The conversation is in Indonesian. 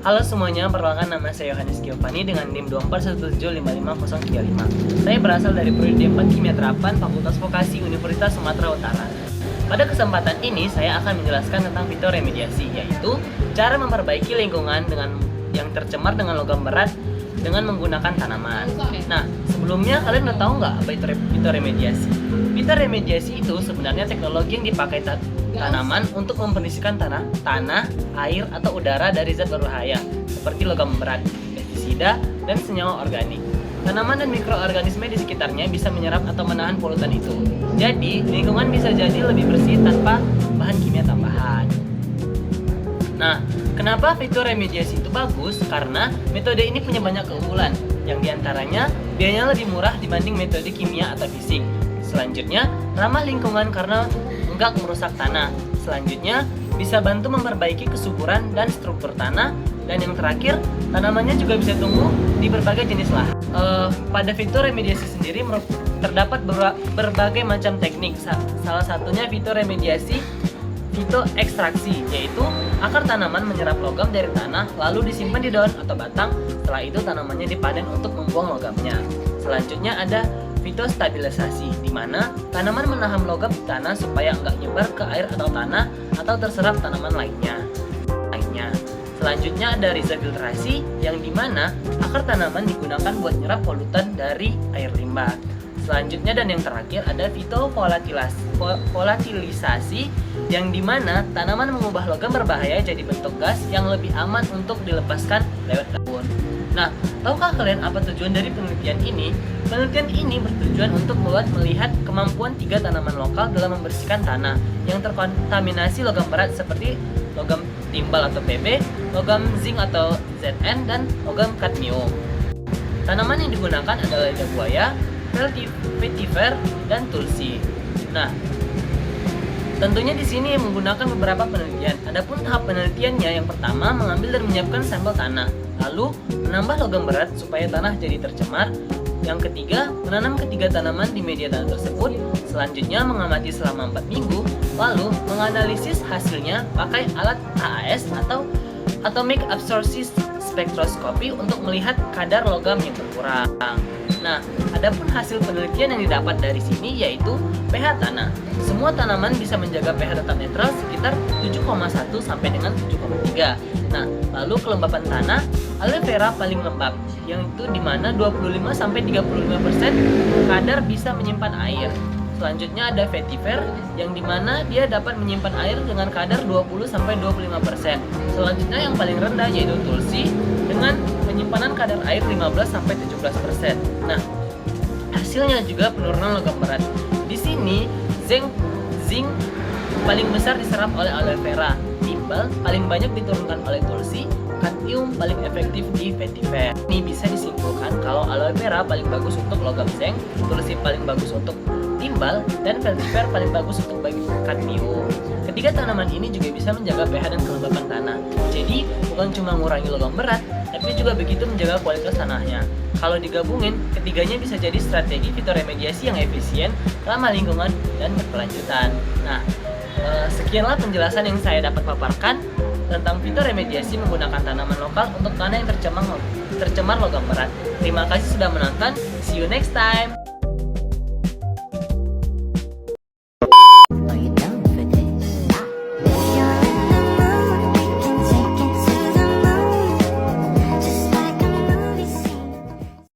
Halo semuanya, perkenalkan nama saya Yohanes Giovanni dengan NIM 241755035. Saya berasal dari Prodi D4 Kimia Terapan Fakultas Vokasi Universitas Sumatera Utara. Pada kesempatan ini saya akan menjelaskan tentang fitur remediasi, yaitu cara memperbaiki lingkungan yang tercemar dengan logam berat dengan menggunakan tanaman. Nah, sebelumnya kalian udah tahu nggak apa itu fitur remediasi? Fitur remediasi itu sebenarnya teknologi yang dipakai tanaman untuk membersihkan tanah, air, atau udara dari zat berbahaya seperti logam berat, pestisida, dan senyawa organik. Tanaman dan mikroorganisme di sekitarnya bisa menyerap atau menahan polutan itu. Jadi, lingkungan bisa jadi lebih bersih tanpa bahan kimia tambahan. Nah, kenapa fitur remediasi itu bagus? Karena metode ini punya banyak keunggulan, yang diantaranya biayanya lebih murah dibanding metode kimia atau fisik. Selanjutnya, ramah lingkungan karena enggak merusak tanah. Selanjutnya, bisa bantu memperbaiki kesuburan dan struktur tanah. Dan yang terakhir, tanamannya juga bisa tumbuh di berbagai jenis lahan. Pada fitur remediasi sendiri terdapat berbagai macam teknik. Salah satunya fitur remediasi fitoekstraksi, yaitu akar tanaman menyerap logam dari tanah lalu disimpan di daun atau batang. Setelah itu tanamannya dipanen untuk membuang logamnya. Selanjutnya ada fitostabilisasi, di mana tanaman menahan logam di tanah supaya enggak nyebar ke air atau tanah atau terserap tanaman lainnya. Selanjutnya ada rizofiltrasi, yang dimana akar tanaman digunakan buat nyerap polutan dari air limbah. Selanjutnya dan yang terakhir ada fitovolatilisasi, yang dimana tanaman mengubah logam berbahaya jadi bentuk gas yang lebih aman untuk dilepaskan lewat daun. Nah, tahukah kalian apa tujuan dari penelitian ini? Penelitian ini bertujuan untuk melihat kemampuan 3 tanaman lokal dalam membersihkan tanah yang terkontaminasi logam berat seperti logam timbal atau Pb, logam zinc atau Zn, dan logam kadmium. Tanaman yang digunakan adalah lidah buaya, vetiver, dan tulsi. Nah, tentunya di sini menggunakan beberapa penelitian. Adapun tahap penelitiannya, yang pertama mengambil dan menyiapkan sampel tanah, lalu menambah logam berat supaya tanah jadi tercemar. Yang ketiga, menanam ketiga tanaman di media tanah tersebut. Selanjutnya mengamati selama 4 minggu, lalu menganalisis hasilnya pakai alat AAS atau Atomic Absorption Spectroscopy untuk melihat kadar logam yang berkurang. Nah, adapun hasil penelitian yang didapat dari sini yaitu pH tanah. Semua tanaman bisa menjaga pH tetap netral sekitar 7,1 sampai dengan 7,3. Nah, lalu kelembapan tanah, aloe vera paling lembab, yang itu dimana 25 sampai 35% kadar bisa menyimpan air. Selanjutnya ada vetiver, yang dimana dia dapat menyimpan air dengan kadar 20 sampai 25%. Selanjutnya yang paling rendah yaitu tulsi dengan penyimpanan kadar air 15 sampai 17%. Nah, hasilnya juga penurunan logam berat. Di sini zinc paling besar diserap oleh aloe vera, timbal paling banyak diturunkan oleh tulsi, kadmium paling efektif di vetiver. Ini bisa disimpulkan kalau aloe vera paling bagus untuk logam zinc, tulsi paling bagus untuk timbal, dan vetiver paling bagus untuk bagi kadmium. Ketiga tanaman ini juga bisa menjaga pH dan kelembapan tanah. Jadi bukan cuma mengurangi logam berat, tapi juga begitu menjaga kualitas tanahnya. Kalau digabungin, ketiganya bisa jadi strategi fitoremediasi yang efisien, ramah lingkungan, dan berkelanjutan. Nah, sekianlah penjelasan yang saya dapat paparkan tentang fitoremediasi menggunakan tanaman lokal untuk tanah yang tercemar logam berat. Terima kasih sudah menonton. See you next time.